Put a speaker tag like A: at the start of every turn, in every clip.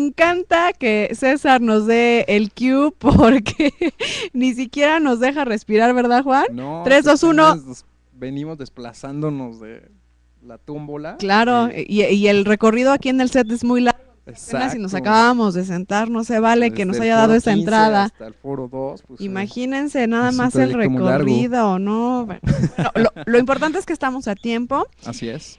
A: encanta que César nos dé el cue porque ni siquiera nos deja respirar, ¿verdad, Juan?
B: No,
A: 3,
B: pues
A: 2, 1.
B: apenas venimos desplazándonos de la tómbola.
A: Claro, y el recorrido aquí en el set es muy largo. Apenas si nos
B: Exacto.
A: acabamos de sentar, no se vale que
B: Desde
A: nos
B: el
A: haya dado
B: foro
A: esa
B: 15
A: entrada.
B: hasta el foro 2, pues
A: Imagínense nada
B: es un
A: más el
B: trayecto muy largo.
A: recorrido, ¿no? Bueno, lo importante es que estamos a tiempo.
B: Así es.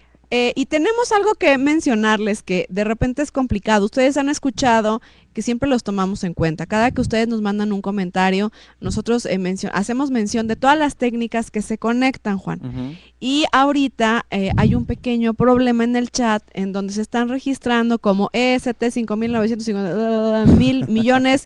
A: Y tenemos algo que mencionarles que de repente es complicado. Ustedes han escuchado que siempre los tomamos en cuenta. Cada que ustedes nos mandan un comentario, nosotros hacemos mención de todas las técnicas que se conectan, Juan.
B: Ujú.
A: Y ahorita hay un pequeño problema en el chat en donde se están registrando como EST 5.950 mil millones.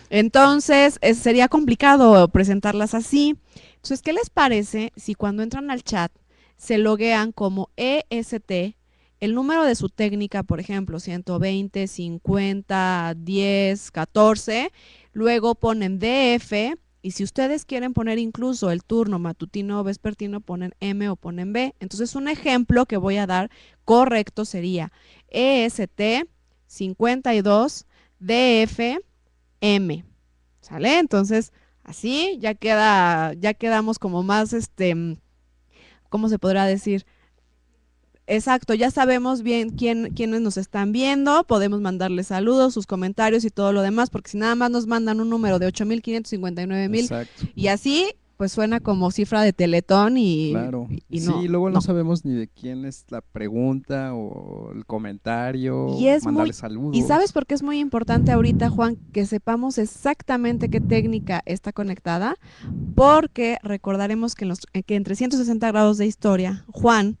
A: Entonces sería complicado presentarlas así. Entonces, ¿qué les parece si cuando entran al chat se loguean como EST, el número de su técnica, por ejemplo, 120, 50, 10, 14, luego ponen DF, y si ustedes quieren poner incluso el turno matutino o vespertino, ponen M o ponen B. Entonces, un ejemplo que voy a dar correcto sería EST 52 DF M. ¿Sale? Entonces, así ya quedamos como más, ¿cómo se podrá decir? Exacto, ya sabemos bien quiénes nos están viendo, podemos mandarles saludos, sus comentarios y todo lo demás, porque si nada más nos mandan un número de 8.559.000
B: Exacto.
A: y así, pues suena como cifra de Teletón
B: Claro.
A: y no,
B: Sí, luego no
A: no.
B: sabemos ni de quién es la pregunta o el
A: Y
B: comentario,
A: es
B: mandarle
A: muy, ¿y sabes
B: saludos.
A: por qué es muy importante ahorita, Juan, que sepamos exactamente qué técnica está conectada? Porque recordaremos que en 360 grados de historia, Juan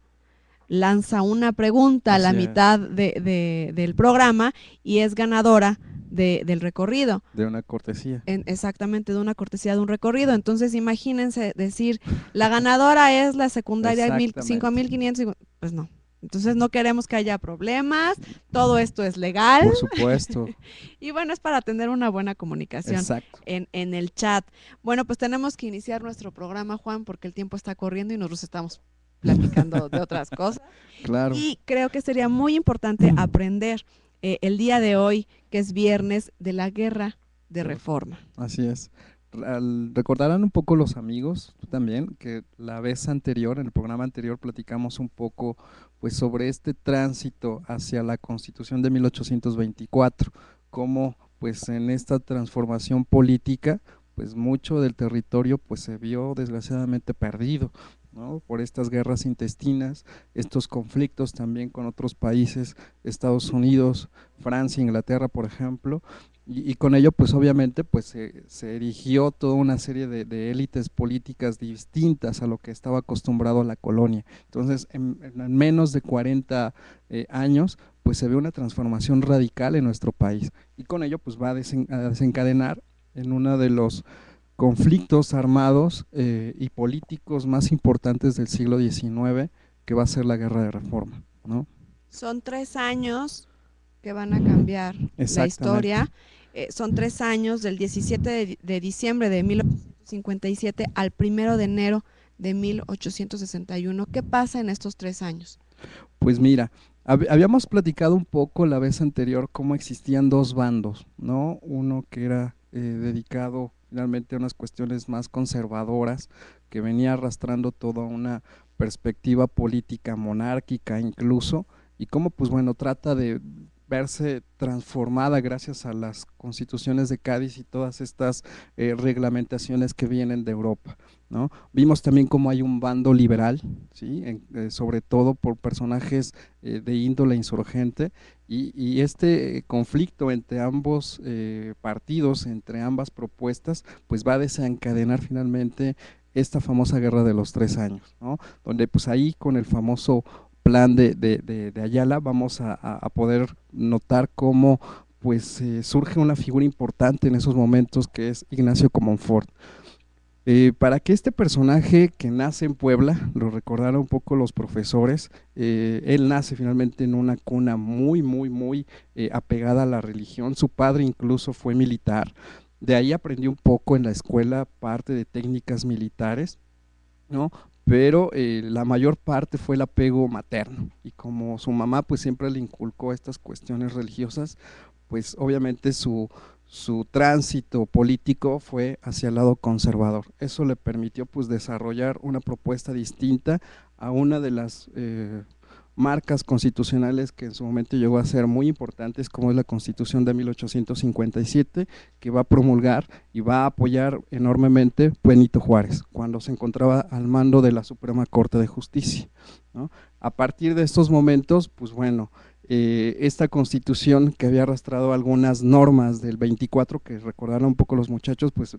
A: lanza una pregunta a la
B: Así es.
A: mitad del programa y es ganadora del recorrido.
B: De una cortesía.
A: Exactamente, de una cortesía de un recorrido. Entonces, imagínense decir, la ganadora es la secundaria
B: Exactamente.
A: 5.500, pues no. Entonces, no queremos que haya problemas, todo esto es legal.
B: Por supuesto.
A: Y bueno, es para tener una buena comunicación
B: Exacto.
A: en el chat. Bueno, pues tenemos que iniciar nuestro programa, Juan, porque el tiempo está corriendo y nosotros estamos platicando de otras cosas.
B: Claro.
A: Y creo que sería muy importante aprender el día de hoy, que es viernes, de la guerra de reforma.
B: Así es. Recordarán un poco los amigos, tú también, que la vez anterior, en el programa anterior, platicamos un poco pues sobre este tránsito hacia la Constitución de 1824, cómo pues en esta transformación política, pues mucho del territorio pues se vio desgraciadamente perdido, ¿no? Por estas guerras intestinas, estos conflictos también con otros países, Estados Unidos, Francia, Inglaterra, por ejemplo, y con ello, pues obviamente, pues se erigió toda una serie de élites políticas distintas a lo que estaba acostumbrado la colonia. Entonces, en menos de 40 años, pues se ve una transformación radical en nuestro país. Y con ello, pues va a desencadenar en uno de los conflictos armados y políticos más importantes del siglo XIX, que va a ser la Guerra de Reforma, ¿no?
A: Son 3 años que van a cambiar la
B: Exactamente.
A: historia. Son 3 años del 17 de diciembre de 1857 al 1 de enero de 1861. ¿Qué pasa en estos 3 años?
B: Pues mira, habíamos platicado un poco la vez anterior cómo existían dos bandos, ¿no? Uno que era dedicado finalmente a unas cuestiones más conservadoras, que venía arrastrando toda una perspectiva política monárquica incluso, y cómo pues bueno, trata de verse transformada gracias a las constituciones de Cádiz y todas estas reglamentaciones que vienen de Europa, ¿no? Vimos también cómo hay un bando liberal, ¿sí? Sobre todo por personajes de índole insurgente, y este conflicto entre ambos partidos, entre ambas propuestas, pues va a desencadenar finalmente esta famosa guerra de los 3 años, ¿no? Donde pues ahí con el famoso plan de Ayala vamos a poder notar cómo pues surge una figura importante en esos momentos que es Ignacio Comonfort. Para que este personaje que nace en Puebla, lo recordaron un poco los profesores, él nace finalmente en una cuna muy apegada a la religión, su padre incluso fue militar, de ahí aprendió un poco en la escuela parte de técnicas militares, ¿no? Pero la mayor parte fue el apego materno, y como su mamá pues siempre le inculcó estas cuestiones religiosas, pues obviamente su tránsito político fue hacia el lado conservador. Eso le permitió pues desarrollar una propuesta distinta a una de las marcas constitucionales que en su momento llegó a ser muy importantes, como es la Constitución de 1857, que va a promulgar y va a apoyar enormemente Benito Juárez, cuando se encontraba al mando de la Suprema Corte de Justicia, ¿no? A partir de estos momentos, pues bueno, esta constitución que había arrastrado algunas normas del 24, que recordaron un poco los muchachos, pues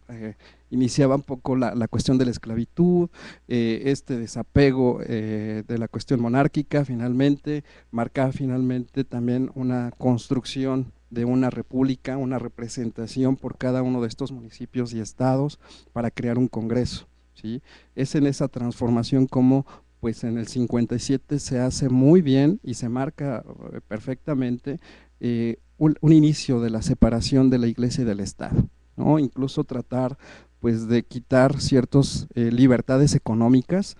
B: iniciaba un poco la cuestión de la esclavitud, este desapego de la cuestión monárquica, finalmente, marcaba finalmente también una construcción de una república, una representación por cada uno de estos municipios y estados para crear un congreso, ¿sí? Es en esa transformación como pues en el 57 se hace muy bien y se marca perfectamente un inicio de la separación de la iglesia y del Estado, ¿no? Incluso tratar pues de quitar ciertas libertades económicas,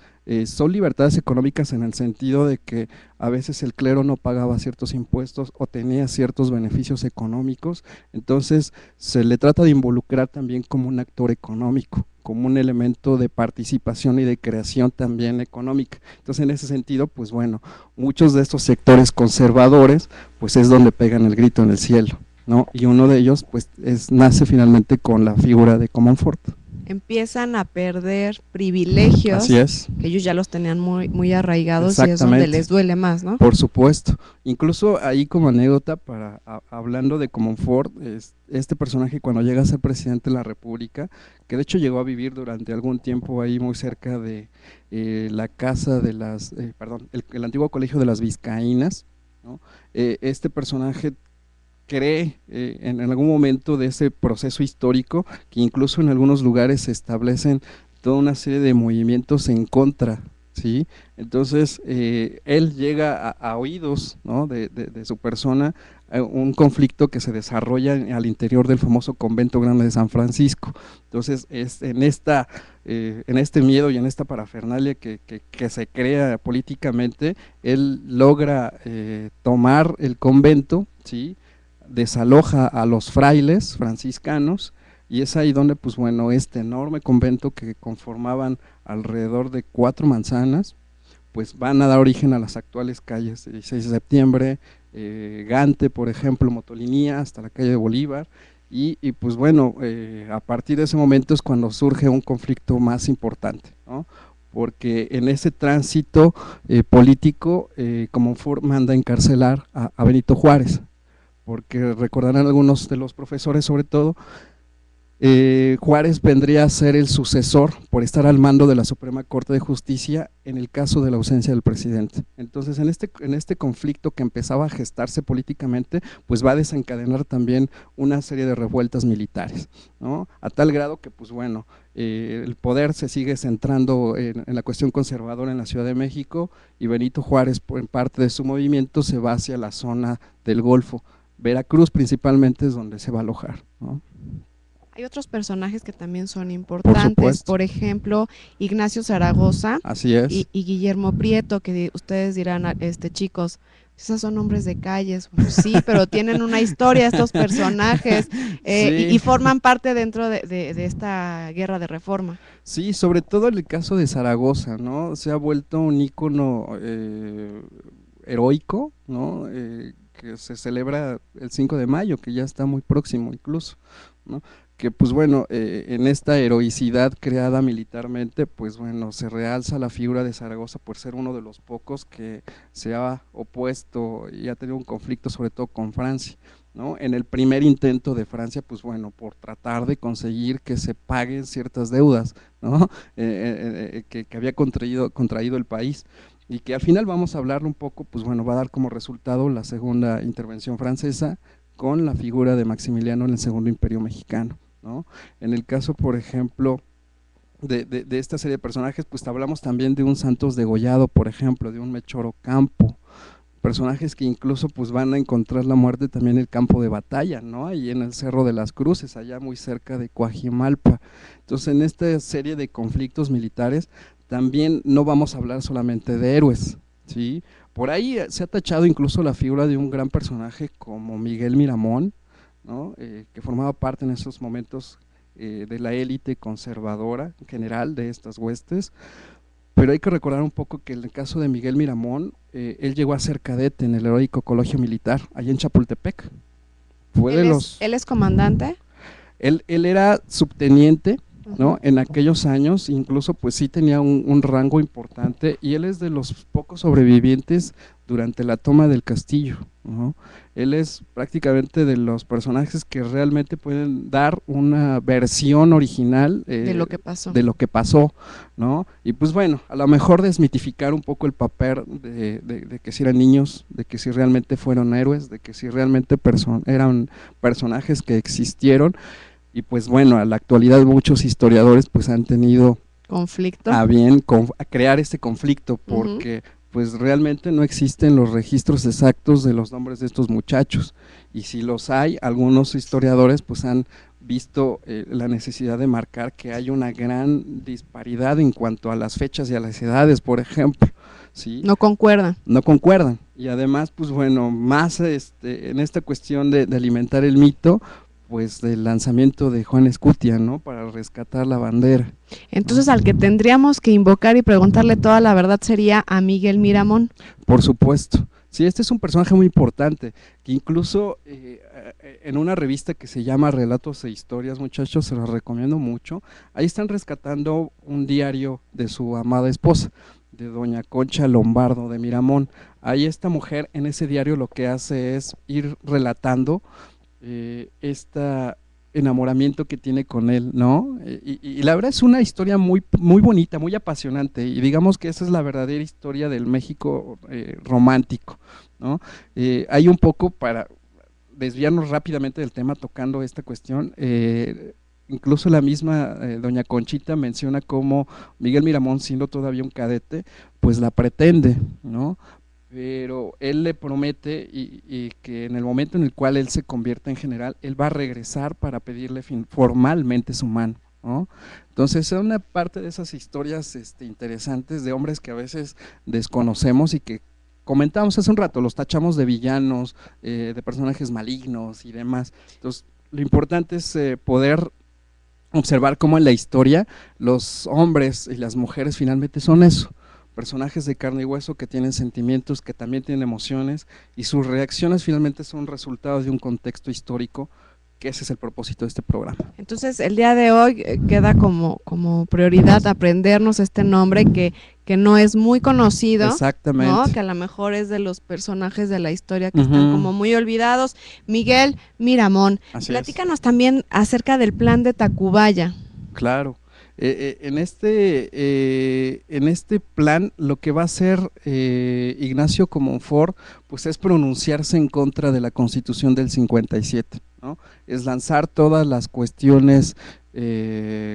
B: son libertades económicas en el sentido de que a veces el clero no pagaba ciertos impuestos o tenía ciertos beneficios económicos, entonces se le trata de involucrar también como un actor económico, como un elemento de participación y de creación también económica. Entonces en ese sentido, pues bueno, muchos de estos sectores conservadores, pues es donde pegan el grito en el cielo, ¿no? Y uno de ellos, pues nace finalmente con la figura de Comonfort.
A: Empiezan a perder privilegios.
B: Así es.
A: Que ellos ya los tenían muy, muy arraigados y es donde les duele más, ¿no?
B: Por supuesto. Incluso ahí como anécdota, hablando de Comonfort, este personaje cuando llega a ser presidente de la República, que de hecho llegó a vivir durante algún tiempo ahí muy cerca de la casa de las, el antiguo colegio de las Vizcaínas, ¿no? Este personaje cree en algún momento de ese proceso histórico que incluso en algunos lugares se establecen toda una serie de movimientos en contra, ¿sí? Entonces él llega a oídos, ¿no? de su persona un conflicto que se desarrolla al interior del famoso convento grande de San Francisco. Entonces es en este miedo y en esta parafernalia que se crea políticamente, él logra tomar el convento, ¿sí? Desaloja a los frailes franciscanos y es ahí donde pues bueno, este enorme convento que conformaban alrededor de 4 manzanas, pues van a dar origen a las actuales calles 16 de septiembre, Gante por ejemplo, Motolinía, hasta la calle de Bolívar y pues bueno, a partir de ese momento es cuando surge un conflicto más importante, ¿no? Porque en ese tránsito político Comonfort manda encarcelar a Benito Juárez, porque recordarán algunos de los profesores sobre todo, Juárez vendría a ser el sucesor por estar al mando de la Suprema Corte de Justicia en el caso de la ausencia del presidente. Entonces en este conflicto que empezaba a gestarse políticamente, pues va a desencadenar también una serie de revueltas militares, ¿no? A tal grado que pues bueno, el poder se sigue centrando en la cuestión conservadora en la Ciudad de México y Benito Juárez en parte de su movimiento se va hacia la zona del Golfo. Veracruz principalmente es donde se va a alojar, ¿no?
A: Hay otros personajes que también son importantes, por ejemplo, Ignacio Zaragoza.
B: Así es.
A: Y Guillermo Prieto, que ustedes dirán, chicos, esos son nombres de calles. Pues sí, pero tienen una historia estos personajes sí. y forman parte dentro de esta guerra de reforma.
B: Sí, sobre todo en el caso de Zaragoza, ¿no? Se ha vuelto un ícono heroico, ¿no? Que se celebra el 5 de mayo, que ya está muy próximo incluso, ¿no? Que pues bueno, en esta heroicidad creada militarmente, pues bueno, se realza la figura de Zaragoza por ser uno de los pocos que se ha opuesto y ha tenido un conflicto sobre todo con Francia, ¿no? En el primer intento de Francia, pues bueno, por tratar de conseguir que se paguen ciertas deudas, ¿no? Que había contraído el país y que al final vamos a hablar un poco, pues bueno, va a dar como resultado la segunda intervención francesa con la figura de Maximiliano en el Segundo Imperio Mexicano, ¿no? En el caso, por ejemplo, de esta serie de personajes, pues hablamos también de un Santos degollado, por ejemplo, de un Melchor Ocampo, personajes que incluso pues van a encontrar la muerte también en el campo de batalla, ¿no? Ahí en el Cerro de las Cruces, allá muy cerca de Coajimalpa. Entonces en esta serie de conflictos militares también no vamos a hablar solamente de héroes, ¿sí? Por ahí se ha tachado incluso la figura de un gran personaje como Miguel Miramón, ¿no? Que formaba parte en esos momentos de la élite conservadora general de estas huestes. Pero hay que recordar un poco que en el caso de Miguel Miramón, él llegó a ser cadete en el heroico colegio militar, allá en Chapultepec. Fue de los…
A: Él es comandante?
B: Él era subteniente, ¿no? En aquellos años, incluso pues sí tenía un rango importante, y él es de los pocos sobrevivientes durante la toma del castillo, ¿no? Él es prácticamente de los personajes que realmente pueden dar una versión original
A: de lo que pasó.
B: De lo que pasó, ¿no? Y pues bueno, a lo mejor desmitificar un poco el papel de que si eran niños, de que si realmente fueron héroes, de que si realmente eran personajes que existieron. Y pues bueno, a la actualidad muchos historiadores pues han tenido
A: conflicto
B: a bien a crear este conflicto, porque pues realmente no existen los registros exactos de los nombres de estos muchachos, y si los hay, algunos historiadores pues han visto la necesidad de marcar que hay una gran disparidad en cuanto a las fechas y a las edades, por ejemplo, ¿sí?
A: No concuerdan.
B: No concuerdan, y además pues bueno, más en esta cuestión de alimentar el mito, pues del lanzamiento de Juan Escutia, ¿no? Para rescatar la bandera.
A: Entonces al que tendríamos que invocar y preguntarle toda la verdad sería a Miguel Miramón.
B: Por supuesto. Sí, este es un personaje muy importante, que incluso en una revista que se llama Relatos e Historias, muchachos, se los recomiendo mucho, ahí están rescatando un diario de su amada esposa, de doña Concha Lombardo de Miramón. Ahí esta mujer en ese diario lo que hace es ir relatando este enamoramiento que tiene con él, ¿no? Y la verdad es una historia muy, muy bonita, muy apasionante, y digamos que esa es la verdadera historia del México romántico, ¿no? Hay un poco, para desviarnos rápidamente del tema tocando esta cuestión, incluso la misma doña Conchita menciona cómo Miguel Miramón, siendo todavía un cadete, pues la pretende, ¿no? Pero él le promete y que en el momento en el cual él se convierta en general, él va a regresar para pedirle formalmente su mano, ¿no? Entonces es una parte de esas historias interesantes de hombres que a veces desconocemos y que comentamos hace un rato, los tachamos de villanos, de personajes malignos y demás. Entonces lo importante es poder observar cómo en la historia los hombres y las mujeres finalmente son eso, personajes de carne y hueso que tienen sentimientos, que también tienen emociones, y sus reacciones finalmente son resultados de un contexto histórico, que ese es el propósito de este programa.
A: Entonces el día de hoy queda como prioridad aprendernos este nombre que no es muy conocido.
B: Exactamente.
A: ¿No? Que a lo mejor es de los personajes de la historia que están como muy olvidados. Miguel Miramón, platícanos también acerca del plan de Tacubaya.
B: Claro. En este plan lo que va a hacer Ignacio Comonfort pues es pronunciarse en contra de la Constitución del 57, ¿no? Es lanzar todas las cuestiones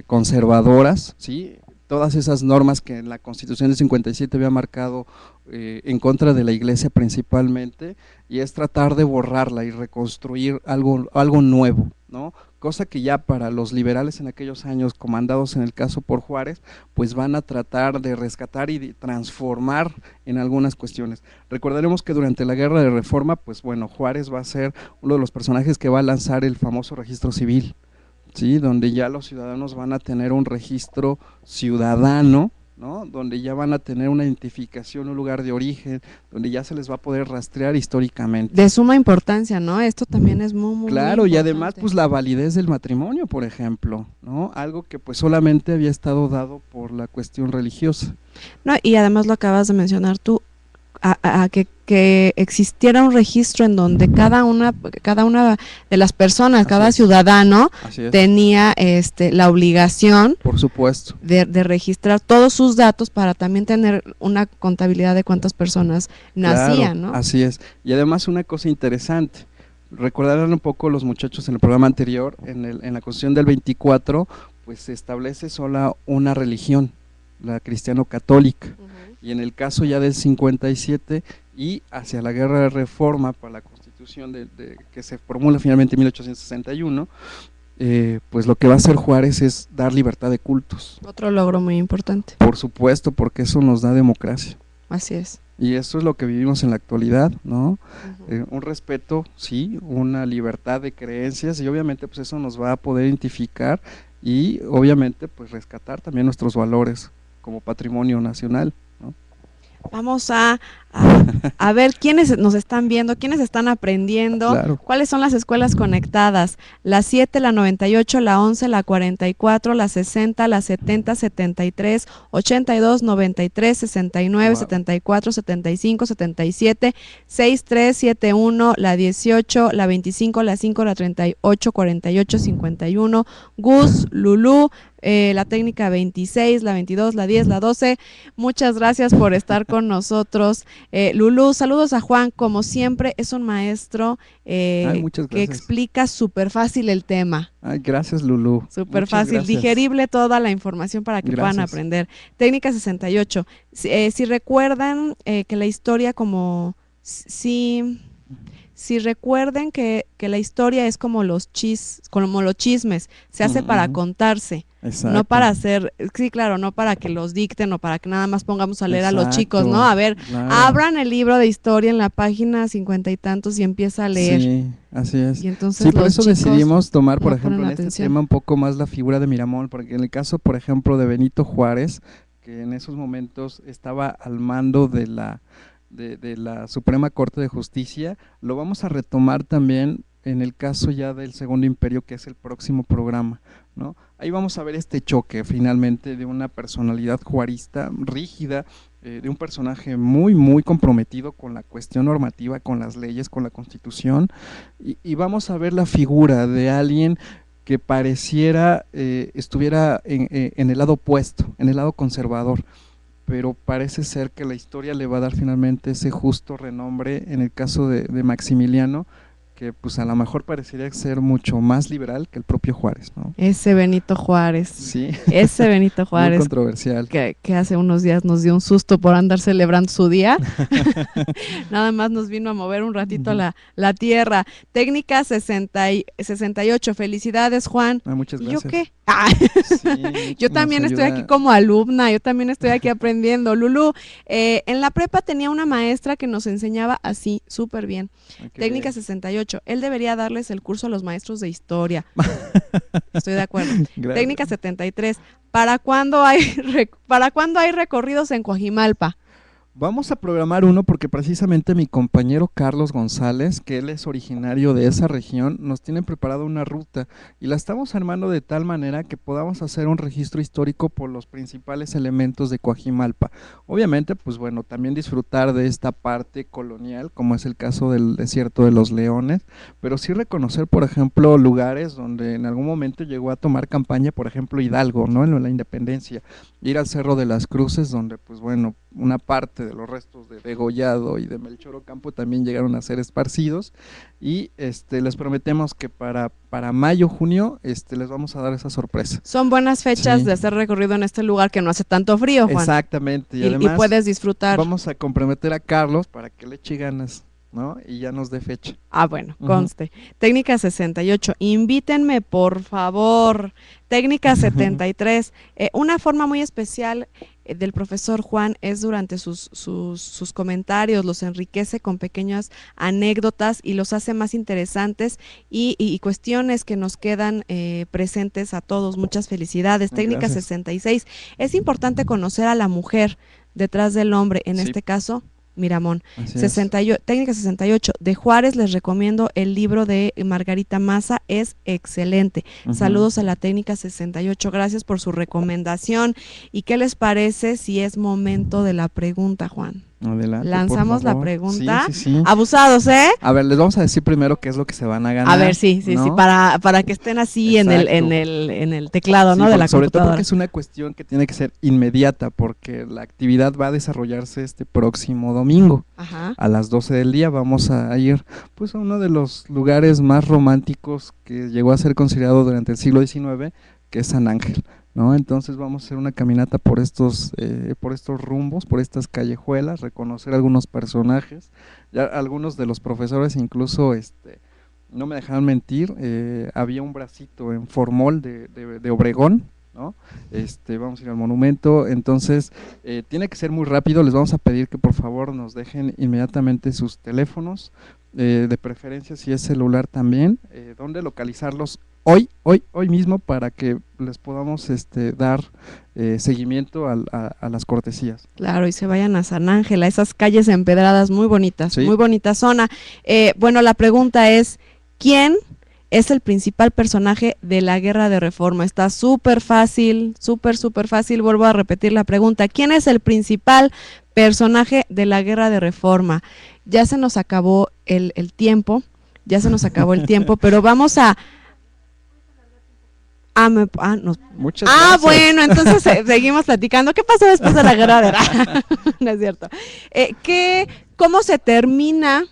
B: conservadoras, ¿sí? Todas esas normas que en la Constitución del 57 había marcado en contra de la Iglesia principalmente, y es tratar de borrarla y reconstruir algo nuevo, ¿no? Cosa que ya para los liberales en aquellos años, comandados en el caso por Juárez, pues van a tratar de rescatar y de transformar en algunas cuestiones. Recordaremos que durante la Guerra de Reforma, pues bueno, Juárez va a ser uno de los personajes que va a lanzar el famoso registro civil, ¿sí? Donde ya los ciudadanos van a tener un registro ciudadano, ¿no? Donde ya van a tener una identificación, un lugar de origen, donde ya se les va a poder rastrear históricamente.
A: De suma importancia, ¿no? Esto también es muy
B: claro,
A: muy
B: y además pues la validez del matrimonio, por ejemplo, ¿no? Algo que pues solamente había estado dado por la cuestión religiosa.
A: No, y además lo acabas de mencionar tú, que existiera un registro en donde cada una de las personas,
B: Así
A: cada
B: es.
A: ciudadano tenía la obligación,
B: por supuesto,
A: de registrar todos sus datos para también tener una contabilidad de cuántas personas nacían,
B: claro,
A: ¿no?
B: Así es. Y además una cosa interesante, recordarán un poco los muchachos en el programa anterior, en la Constitución del 24, pues se establece sola una religión, la cristiano-católica. Y en el caso ya del 57 y hacia la Guerra de Reforma para la Constitución que se formula finalmente en 1861, pues lo que va a hacer Juárez es dar libertad de cultos.
A: Otro logro muy importante.
B: Por supuesto, porque eso nos da democracia.
A: Así es.
B: Y eso es lo que vivimos en la actualidad, ¿no?
A: Ujú.
B: Un respeto, sí, una libertad de creencias y obviamente pues eso nos va a poder identificar y obviamente pues rescatar también nuestros valores como patrimonio nacional, ¿no?
A: Vamos a ver quiénes nos están viendo, quiénes están aprendiendo,
B: Claro,
A: cuáles son las escuelas conectadas. La 7, la 98, la 11, la 44, la 60, la 70, 73, 82, 93, 69,
B: wow,
A: 74, 75, 77, 63, 71, la 18, la 25, la 5, la 38, 48, 51, Gus, Lulú, la técnica 26, la 22, la 10, la 12. Muchas gracias por estar con nosotros. Lulú, saludos a Juan, como siempre es un maestro
B: ay, muchas
A: que
B: gracias.
A: explica súper fácil el tema,
B: Ay, gracias Lulú,
A: súper
B: muchas
A: fácil,
B: gracias,
A: digerible toda la información para que puedan
B: gracias.
A: aprender. Técnica 68, si recuerdan que la historia como, si, si recuerden que la historia es como los chismes, se hace para
B: Ujú,
A: contarse, no
B: exacto,
A: para hacer, sí, claro, no para que los dicten o para que nada más pongamos a leer a los chicos, ¿no?
B: exacto,
A: A ver,
B: claro,
A: abran el libro de historia en la página 50 y tantos y empieza a leer.
B: sí, así es.
A: Y
B: Sí,
A: entonces
B: por
A: los
B: eso
A: chicos
B: decidimos tomar, por
A: no
B: ejemplo,
A: ponen
B: en este
A: atención.
B: tema un poco más la figura de Miramón, porque en el caso, por ejemplo, de Benito Juárez, que en esos momentos estaba al mando de la Suprema Corte de Justicia, lo vamos a retomar también en el caso ya del Segundo Imperio, que es el próximo programa, ¿no? Ahí vamos a ver este choque finalmente de una personalidad juarista rígida, de un personaje muy, muy comprometido con la cuestión normativa, con las leyes, con la Constitución, y vamos a ver la figura de alguien que pareciera estuviera en el lado opuesto, en el lado conservador, pero parece ser que la historia le va a dar finalmente ese justo renombre en el caso de Maximiliano, que pues a lo mejor parecería ser mucho más liberal que el propio Juárez, ¿no?
A: Ese Benito Juárez,
B: Sí,
A: ese Benito
B: muy
A: Juárez
B: controversial.
A: que hace unos días nos dio un susto por andar celebrando su día. Nada más nos vino a mover un ratito
B: Ujú.
A: la tierra. Técnica 68. Felicidades, Juan.
B: Ah, muchas
A: ¿Y yo
B: gracias.
A: qué? Ah,
B: Sí,
A: yo
B: nos
A: también estoy aquí
B: ayuda.
A: como alumna, yo también estoy aquí aprendiendo. Lulú, en la prepa tenía una maestra que nos enseñaba así, súper bien.
B: Ah, qué
A: Técnica
B: bien.
A: 68. Él debería darles el curso a los maestros de historia. Estoy de acuerdo.
B: Gracias.
A: Técnica 73. ¿Para cuándo hay recorridos en Coajimalpa?
B: Vamos a programar uno porque precisamente mi compañero Carlos González, que él es originario de esa región, nos tiene preparado una ruta y la estamos armando de tal manera que podamos hacer un registro histórico por los principales elementos de Coajimalpa. Obviamente, pues bueno, también disfrutar de esta parte colonial, como es el caso del desierto de los Leones, pero sí reconocer, por ejemplo, lugares donde en algún momento llegó a tomar campaña, por ejemplo, Hidalgo, ¿no? En la independencia, ir al Cerro de las Cruces, donde pues bueno, una parte de los restos de Degollado y de Melchor Ocampo también llegaron a ser esparcidos y les prometemos que para mayo, junio, les vamos a dar esa sorpresa.
A: Son buenas fechas
B: Sí,
A: de hacer recorrido en este lugar que no hace tanto frío, Juan.
B: exactamente, y
A: Y
B: además
A: puedes disfrutar.
B: vamos a comprometer a Carlos para que le eche ganas, ¿no? Y ya nos dé fecha.
A: Ah, bueno,
B: Ujú.
A: conste. Técnica 68. Invítenme, por favor. Técnica 73. Una forma muy especial del profesor Juan es durante sus comentarios, los enriquece con pequeñas anécdotas y los hace más interesantes y cuestiones que nos quedan presentes a todos. Muchas felicidades. Técnica
B: Gracias.
A: 66. Es importante conocer a la mujer detrás del hombre, en
B: Sí,
A: este caso, Miramón.
B: así es.
A: Técnica 68. De Juárez les recomiendo el libro de Margarita Maza, es excelente.
B: Ujú.
A: Saludos a la técnica 68, gracias por su recomendación. ¿Y qué les parece si es momento de la pregunta, Juan?
B: Adelante, por
A: Lanzamos la
B: favor. Sí,
A: pregunta.
B: sí, sí.
A: Abusados, ¿eh?
B: A ver, les vamos a decir primero qué es lo que se van a
A: A ver,
B: ganar,
A: sí, sí, sí,
B: ¿no?
A: para que estén así
B: Exacto.
A: en el teclado,
B: Sí,
A: ¿no? De la
B: sobre todo porque
A: computadora.
B: es una cuestión que tiene que ser inmediata, porque la actividad va a desarrollarse este próximo domingo
A: Ajá.
B: a las 12 del día. Vamos a ir pues a uno de los lugares más románticos que llegó a ser considerado durante el siglo XIX, que es San Ángel, ¿no? Entonces vamos a hacer una caminata por estos rumbos, por estas callejuelas, reconocer algunos personajes, ya algunos de los profesores incluso no me dejaron mentir, había un bracito en formol de Obregón, ¿no? Vamos a ir al monumento, entonces tiene que ser muy rápido, les vamos a pedir que por favor nos dejen inmediatamente sus teléfonos, de preferencia si es celular también, dónde localizarlos hoy mismo para que les podamos dar seguimiento a las cortesías.
A: Claro, y se vayan a San Ángel, a esas calles empedradas muy bonitas,
B: Sí.
A: muy bonita zona. Bueno, la pregunta es, ¿quién es el principal personaje de la Guerra de Reforma? Está súper fácil, súper fácil. Vuelvo a repetir la pregunta. ¿Quién es el principal personaje de la Guerra de Reforma? Ya se nos acabó el tiempo, pero vamos a...
B: Muchas gracias.
A: Bueno, entonces seguimos platicando. ¿Qué pasó después de la Guerra de Reforma? No es cierto. ¿Cómo se termina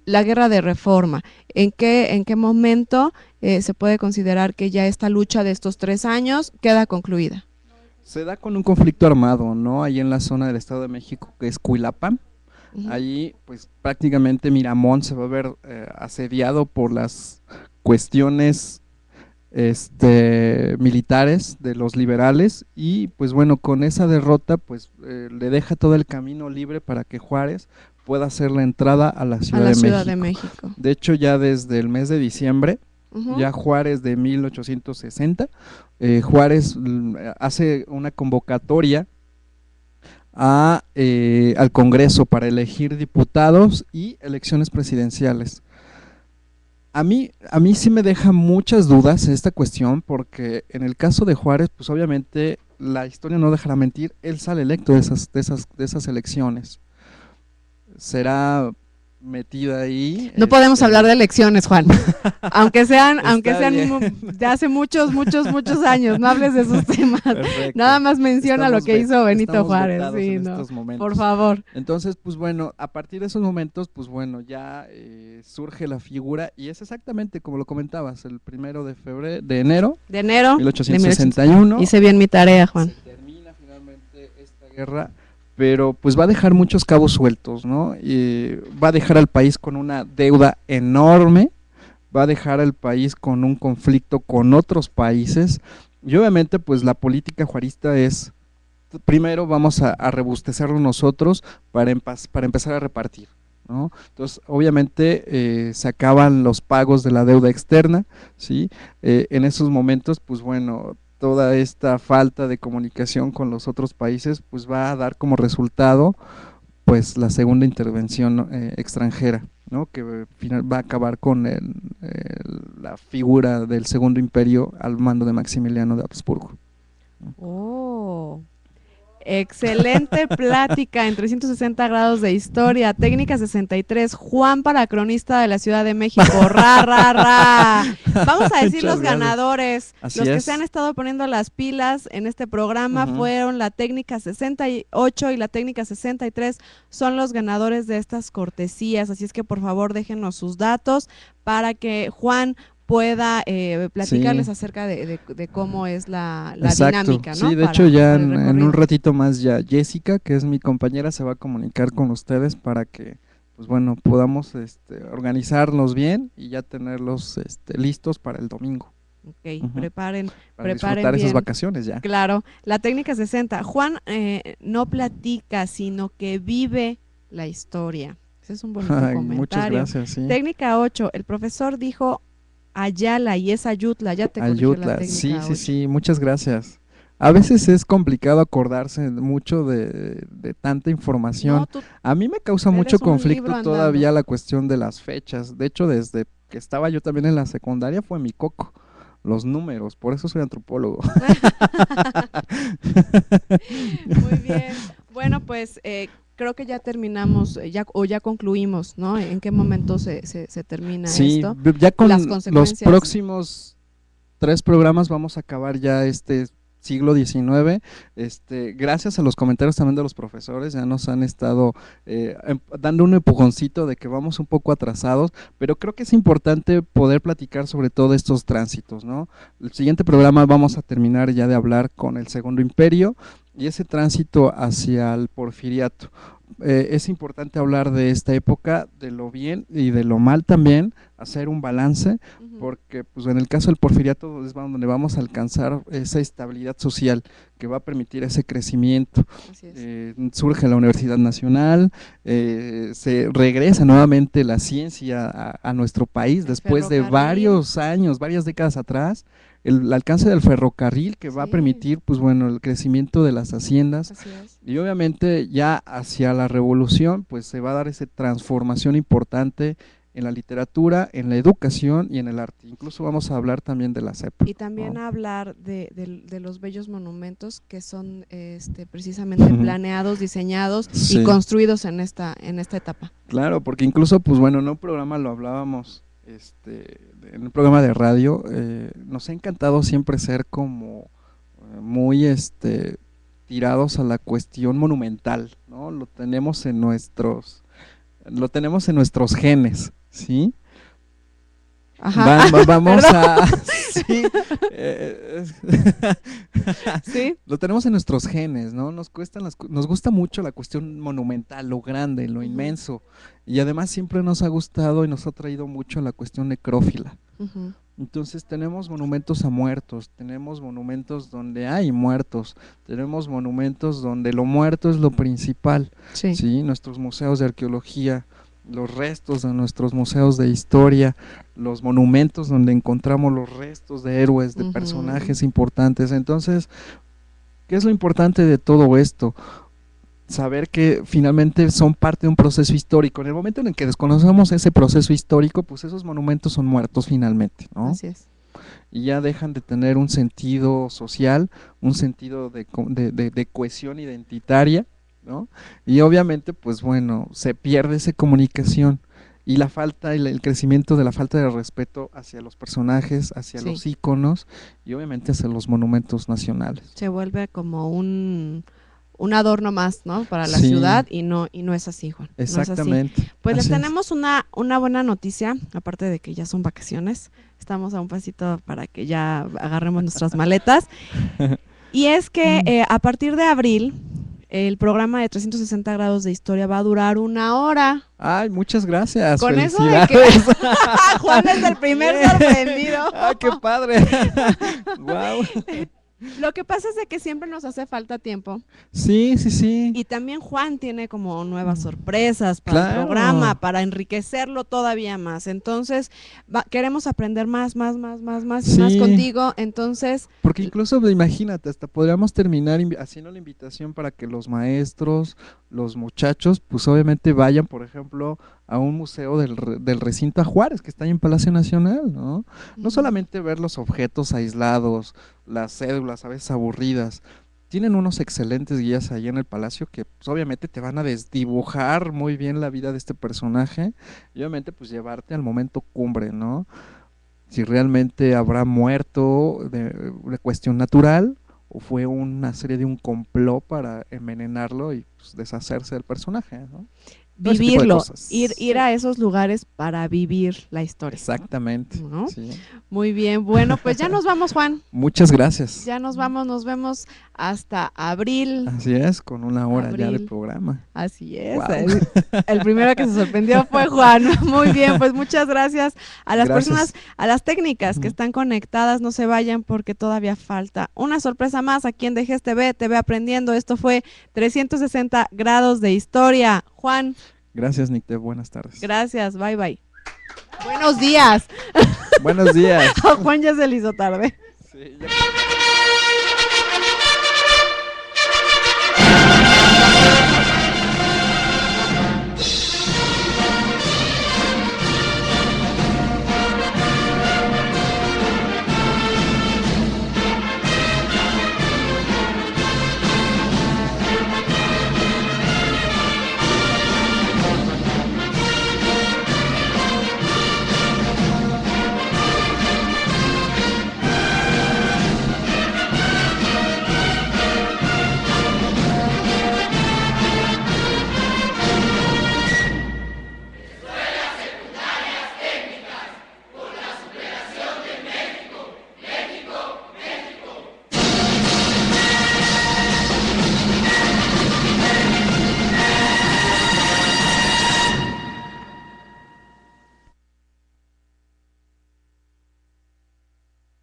A: la Guerra de Reforma? ¿En qué momento se puede considerar que ya esta lucha de estos 3 años queda concluida?
B: Se da con un conflicto armado, ¿no? Ahí en la zona del Estado de México, que es Cuilapa. Ahí, pues prácticamente Miramón se va a ver asediado por las cuestiones militares de los liberales, y pues bueno, con esa derrota pues le deja todo el camino libre para que Juárez pueda hacer la entrada a la Ciudad de México. De hecho, ya desde el mes de diciembre, ya Juárez de 1860, Juárez hace una convocatoria al Congreso para elegir diputados y elecciones presidenciales. A mí sí me deja muchas dudas esta cuestión, porque en el caso de Juárez, pues obviamente la historia no dejará mentir, él sale electo de esas elecciones. Será metida ahí.
A: No podemos hablar de elecciones, Juan, aunque sean de hace muchos años, no hables de esos temas. Perfecto. Nada más menciona lo que hizo Benito Juárez, sí, no, por favor.
B: Entonces, pues bueno, a partir de esos momentos, pues bueno, ya surge la figura, y es exactamente como lo comentabas, el 1 de enero de 1861.
A: Hice bien mi tarea, Juan.
B: Se termina finalmente esta guerra, pero pues va a dejar muchos cabos sueltos, ¿no? Y va a dejar al país con una deuda enorme, va a dejar al país con un conflicto con otros países, y obviamente pues la política juarista es, primero vamos a rebustecerlo nosotros para empezar a repartir, ¿no? Entonces obviamente se acaban los pagos de la deuda externa, ¿sí? En esos momentos pues bueno, toda esta falta de comunicación con los otros países pues va a dar como resultado pues la segunda intervención extranjera, ¿no? Que va a acabar con la figura del Segundo Imperio al mando de Maximiliano de Habsburgo.
A: Oh, excelente plática en 360 grados de historia, técnica 63, Juan para cronista de la Ciudad de México, Vamos a decir los ganadores. Así los que se han estado poniendo las pilas en este programa fueron la técnica 68 y la técnica 63, son los ganadores de estas cortesías, así es que por favor déjenos sus datos para que Juan pueda platicarles acerca de cómo es la dinámica, ¿no?
B: Sí, de hecho ya en un ratito más ya Jessica, que es mi compañera, se va a comunicar con ustedes para que pues bueno, podamos organizarnos bien y ya tenerlos listos para el domingo.
A: Ok, preparen
B: disfrutar
A: bien
B: esas vacaciones ya.
A: Claro, la técnica 60, Juan no platica, sino que vive la historia. Ese es un bonito comentario.
B: Muchas gracias, sí.
A: Técnica 8, el profesor dijo Ayala y es Ayutla, ya te corrigió la técnica 8.
B: Sí, muchas gracias. A veces es complicado acordarse mucho de tanta información. No, a mí me causa mucho conflicto todavía la cuestión de las fechas. De hecho, desde que estaba yo también en la secundaria fue mi coco, los números, por eso soy antropólogo.
A: Muy bien. Bueno, pues creo que ya terminamos, ya concluimos, ¿no? ¿En qué momento se termina esto?
B: Sí, ya con los próximos 3 programas vamos a acabar ya siglo XIX, gracias a los comentarios también de los profesores, ya nos han estado dando un empujoncito de que vamos un poco atrasados, pero creo que es importante poder platicar sobre todo estos tránsitos, ¿no? El siguiente programa vamos a terminar ya de hablar con el Segundo Imperio, y ese tránsito hacia el porfiriato. Es importante hablar de esta época, de lo bien y de lo mal también, hacer un balance, porque pues en el caso del porfiriato es donde vamos a alcanzar esa estabilidad social que va a permitir ese crecimiento. Surge la Universidad Nacional, se regresa nuevamente la ciencia a nuestro país después de varios años, varias décadas atrás. El alcance del ferrocarril que va a permitir, pues bueno, el crecimiento de las haciendas, y obviamente ya hacia la revolución, pues se va a dar esa transformación importante en la literatura, en la educación y en el arte. Incluso vamos a hablar también de la CEP.
A: Y también hablar de los bellos monumentos que son precisamente planeados, diseñados y construidos en esta etapa.
B: Claro, porque incluso, pues bueno, en un programa lo hablábamos, en un programa de radio, nos ha encantado siempre ser como muy tirados a la cuestión monumental, ¿no? Lo tenemos en nuestros genes, ¿sí?
A: Ajá.
B: Vamos a sí,
A: ¿sí?
B: Lo tenemos en nuestros genes, ¿no? Nos gusta mucho la cuestión monumental, lo grande, lo inmenso, y además siempre nos ha gustado y nos ha traído mucho la cuestión necrófila. Entonces tenemos monumentos a muertos, tenemos monumentos donde hay muertos, tenemos monumentos donde lo muerto es lo principal, ¿sí? Nuestros museos de arqueología, los restos de nuestros museos de historia, los monumentos donde encontramos los restos de héroes, de personajes importantes. Entonces, ¿qué es lo importante de todo esto? Saber que finalmente son parte de un proceso histórico. En el momento en el que desconocemos ese proceso histórico, pues esos monumentos son muertos finalmente, ¿no?
A: Así es.
B: Y ya dejan de tener un sentido social, un sentido de cohesión identitaria, ¿no? Y obviamente, pues bueno, se pierde esa comunicación y la falta, el crecimiento de la falta de respeto hacia los personajes, hacia los íconos y obviamente hacia los monumentos nacionales.
A: Se vuelve como un adorno más, ¿no? Para la ciudad y no es así, Juan.
B: Exactamente.
A: No es así. Pues
B: así
A: les tenemos una buena noticia, aparte de que ya son vacaciones, estamos a un pasito para que ya agarremos nuestras maletas. Y es que a partir de abril, el programa de 360 grados de historia va a durar 1 hora.
B: Ay, muchas gracias.
A: Con eso de que Juan es el primer sorprendido.
B: Ay, qué padre. Wow.
A: Lo que pasa es de que siempre nos hace falta tiempo.
B: Sí.
A: Y también Juan tiene como nuevas sorpresas para el programa, para enriquecerlo todavía más. Entonces, queremos aprender más contigo. Entonces,
B: porque incluso imagínate, hasta podríamos terminar haciendo la invitación para que los maestros, los muchachos, pues obviamente vayan, por ejemplo, a un museo del recinto a Juárez, que está ahí en Palacio Nacional, ¿no? No solamente ver los objetos aislados, las cédulas a veces aburridas. Tienen unos excelentes guías ahí en el palacio que pues, obviamente te van a desdibujar muy bien la vida de este personaje y obviamente pues llevarte al momento cumbre, ¿no? Si realmente habrá muerto de cuestión natural o fue una serie de un complot para envenenarlo y pues, deshacerse del personaje, ¿no?
A: Vivirlo, ir a esos lugares para vivir la historia.
B: Exactamente,
A: ¿no?
B: Sí.
A: Muy bien, bueno, pues ya nos vamos, Juan.
B: Muchas gracias.
A: Ya nos vamos, nos vemos hasta abril.
B: Así es, con 1 hora ya de programa.
A: Así es,
B: wow.
A: el primero que se sorprendió fue Juan. Muy bien, pues muchas gracias a las personas, a las técnicas que están conectadas, no se vayan porque todavía falta una sorpresa más aquí en Dejes TV Aprendiendo. Esto fue 360 grados de historia. Juan.
B: Gracias, Nicte, buenas tardes.
A: Gracias, bye. Buenos días.
B: Buenos días.
A: A Juan ya se le hizo tarde.
B: Sí, ya.